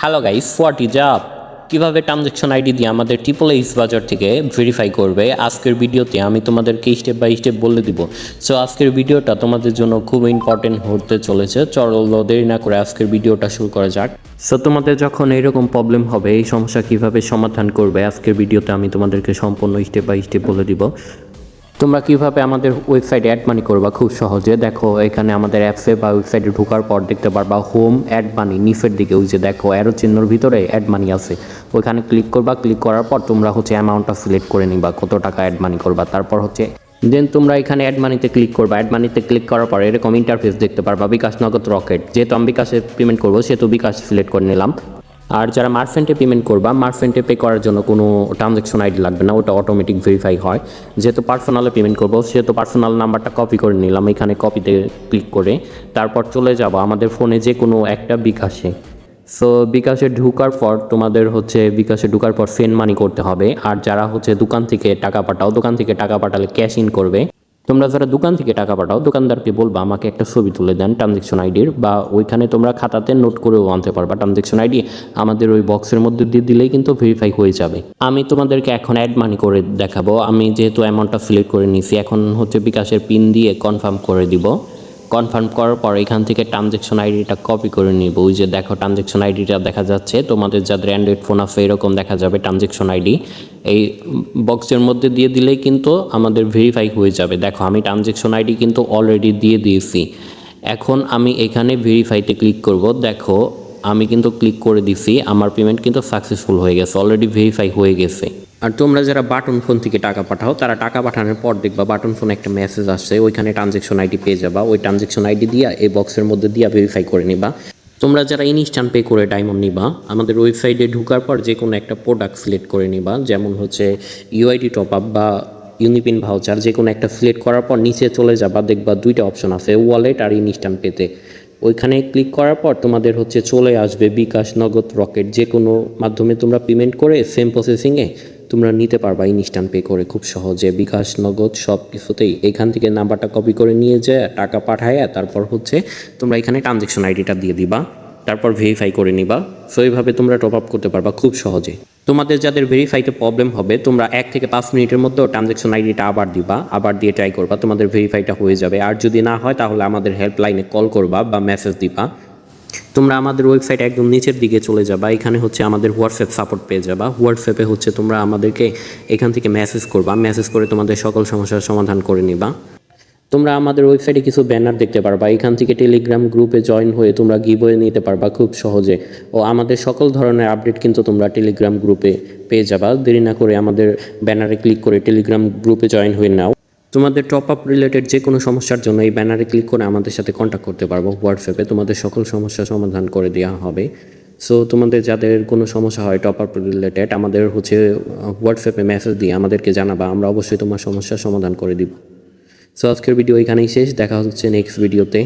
Hello guys, what is up? কীভাবে transaction ID দিয়ে আমাদের ট্রিপল এইচ বাজার থেকে ভেরিফাই করবে আজকের ভিডিওতে আমি তোমাদেরকে স্টেপ বাই স্টেপ বলে দিব। সো আজকের ভিডিওটা তোমাদের জন্য খুব ইম্পর্টেন্ট হতে চলেছে। চলো দেরি না করে আজকের ভিডিওটা শুরু করা যাক। সো তোমাদের যখন এইরকম প্রবলেম হবে, এই সমস্যা কীভাবে সমাধান করবে আজকের ভিডিওতে আমি তোমাদেরকে সম্পূর্ণ স্টেপ বাই স্টেপ বলে দিব। তোমরা কিভাবে আমাদের ওয়েবসাইটে অ্যাড মানি করবা খুব সহজে। দেখো এখানে আমাদের অ্যাপসে বা ওয়েবসাইটে ঢোকার পর দেখতে পারবা হোম অ্যাড মানি নিচের দিকে, ওই যে দেখো অ্যারো চিহ্নর ভিতরে অ্যাড মানি আছে, ওইখানে ক্লিক করবা। ক্লিক করার পর তোমরা অ্যামাউন্টটা সিলেক্ট করে নিবা কত টাকা অ্যাড মানি করবা। তারপর দেন তোমরা এখানে অ্যাড মানিতে ক্লিক করবা। অ্যাড মানিতে ক্লিক করার পর এরকম ইন্টারফেস দেখতে পারবা বিকাশ, নগদ, রকেট। যেহেতু আমি বিকাশে পেমেন্ট করবো সেহেতু বিকাশ সিলেক্ট করে নিলাম। আর যারা মার্চেন্টে পেমেন্ট করবা, মার্চেন্টে পে করার জন্য কোনো ট্রানজ্যাকশন আইডি লাগবে না, ওটা অটোমেটিক ভেরিফাই হয়। যেহেতু পার্সোনালে পেমেন্ট করবো সেহেতু পার্সোনাল নাম্বারটা কপি করে নিলাম, এখানে কপিতে ক্লিক করে। তারপর চলে যাব আমাদের ফোনে যে কোনো একটা বিকাশে। সো বিকাশে ঢোকার পর তোমাদের বিকাশে ঢোকার পর সেন্ড মানি করতে হবে। আর যারা দোকান থেকে টাকা পাঠাও, দোকান থেকে টাকা পাঠালে ক্যাশ ইন করবে। তোমরা যারা দোকান থেকে টাকা পাঠাও, দোকানদারকে বলবা আমাকে একটা ছবি তুলে দেন ট্রানজ্যাকশন আইডির, বা ওইখানে তোমরা খাতাতে নোট করেও আনতে পারবা ট্রানজ্যাকশন আইডি। আমাদের ওই বক্সের মধ্যে দিয়ে দিলেই কিন্তু ভেরিফাই হয়ে যাবে। আমি তোমাদেরকে এখন অ্যাড মানি করে দেখাবো। আমি যেহেতু অ্যামাউন্টটা সিলেক্ট করে নিয়েছি, এখন বিকাশের পিন দিয়ে কনফার্ম করে দিব। কনফার্ম করার পর এখান থেকে ট্রানজ্যাকশন আইডিটা কপি করে নিব। ওই যে দেখো ট্রানজ্যাকশন আইডিটা দেখা যাচ্ছে, তোমাদের যাদের অ্যান্ড্রয়েড ফোন আছে এরকম দেখা যাবে ট্রানজ্যাকশন আইডি। এই বক্সের মধ্যে দিয়ে দিলেই কিন্তু আমাদের ভেরিফাই হয়ে যাবে। দেখো আমি ট্রানজ্যাকশন আইডি কিন্তু অলরেডি দিয়ে দিয়েছি। এখন আমি এখানে ভেরিফাইতে ক্লিক করব। দেখো আমি কিন্তু ক্লিক করে দিছি, আমার পেমেন্ট কিন্তু সাকসেসফুল হয়ে গেছে, অলরেডি ভেরিফাই হয়ে গেছে। আর তোমরা যারা বাটন ফোন থেকে টাকা পাঠাও, তারা টাকা পাঠানোর পর দেখবা বাটন ফোনে একটা মেসেজ আসছে, ওইখানে ট্রানজ্যাকশন আইডি পেয়ে যাবা। ওই ট্রানজ্যাকশন আইডি দিয়া এই বক্সের মধ্যে দিয়া ভেরিফাই করে নিবা। তোমরা যারা ইনস্ট্যান্ট পে করে ডায়মন্ড নিবা, আমাদের ওয়েবসাইটে ঢোকার পর যে কোনো একটা প্রোডাক্ট সিলেক্ট করে নিবা, যেমন ইউআইডি টপ আপ বা ইউনিপিন ভাউচার, যে কোনো একটা সিলেক্ট করার পর নিচে চলে যাবা, দেখবা দুইটা অপশন আছে, ওয়ালেট আর ইনস্ট্যান্ট পেতে। ওইখানে ক্লিক করার পর তোমাদের চলে আসবে বিকাশ, নগদ, রকেট, যে কোনো মাধ্যমে তোমরা পেমেন্ট করে সেম প্রসেসিংয়ে তোমরা নিতে পারবা ইনস্ট্যান্ট পে করে খুব সহজে। বিকাশ, নগদ সব কিছুতেই এখান থেকে নাম্বারটা কপি করে নিয়ে যেয়ে টাকা পাঠায়, তারপর তোমরা এখানে ট্রানজ্যাকশন আইডিটা দিয়ে দিবা, তারপর ভেরিফাই করে নিবা। সো এইভাবে তোমরা টপ আপ করতে পারবা খুব সহজে। তোমাদের যাদের ভেরিফাইতে প্রবলেম হবে, তোমরা 1 থেকে 5 মিনিটের মধ্যে ট্রানজ্যাকশন আইডিটা আবার দিবা, আবার দিয়ে ট্রাই করবা, তোমাদের ভেরিফাইটা হয়ে যাবে। আর যদি না হয় তাহলে আমাদের হেল্পলাইনে কল করবা বা মেসেজ দিবা। তোমরা আমাদের ওয়েবসাইট একদম নিচের দিকে চলে যাবা, এখানে আমাদের হোয়াটসঅ্যাপ সাপোর্ট পেয়ে যাবা। হোয়াটসঅ্যাপে তোমরা আমাদেরকে এখান থেকে মেসেজ করবা, মেসেজ করে তোমাদের সকল সমস্যার সমাধান করে নিবা। তোমরা আমাদের ওয়েবসাইটে কিছু ব্যানার দেখতে পারবা, এখান থেকে টেলিগ্রাম গ্রুপে জয়েন হয়ে তোমরা গিভওয়ে নিতে পারবা খুব সহজে। ও আমাদের সকল ধরনের আপডেট কিন্তু তোমরা টেলিগ্রাম গ্রুপে পেয়ে যাবা। দেরি না করে আমাদের ব্যানারে ক্লিক করে টেলিগ্রাম গ্রুপে জয়েন হয়ে নাও। তোমাদের টপ আপ রিলেটেড যে কোনো সমস্যার জন্য এই ব্যানারে ক্লিক করে আমাদের সাথে কন্ট্যাক্ট করতে পারবো হোয়াটসঅ্যাপে, তোমাদের সকল সমস্যার সমাধান করে দেওয়া হবে। সো তোমাদের যাদের কোনো সমস্যা হয় টপ আপ রিলেটেড, আমাদের হোয়াটসঅ্যাপে মেসেজ দিয়ে আমাদেরকে জানাবা, আমরা অবশ্যই তোমার সমস্যার সমাধান করে দিব। সো আজকের ভিডিও এখানেই শেষ, দেখা হচ্ছে নেক্সট ভিডিওতে।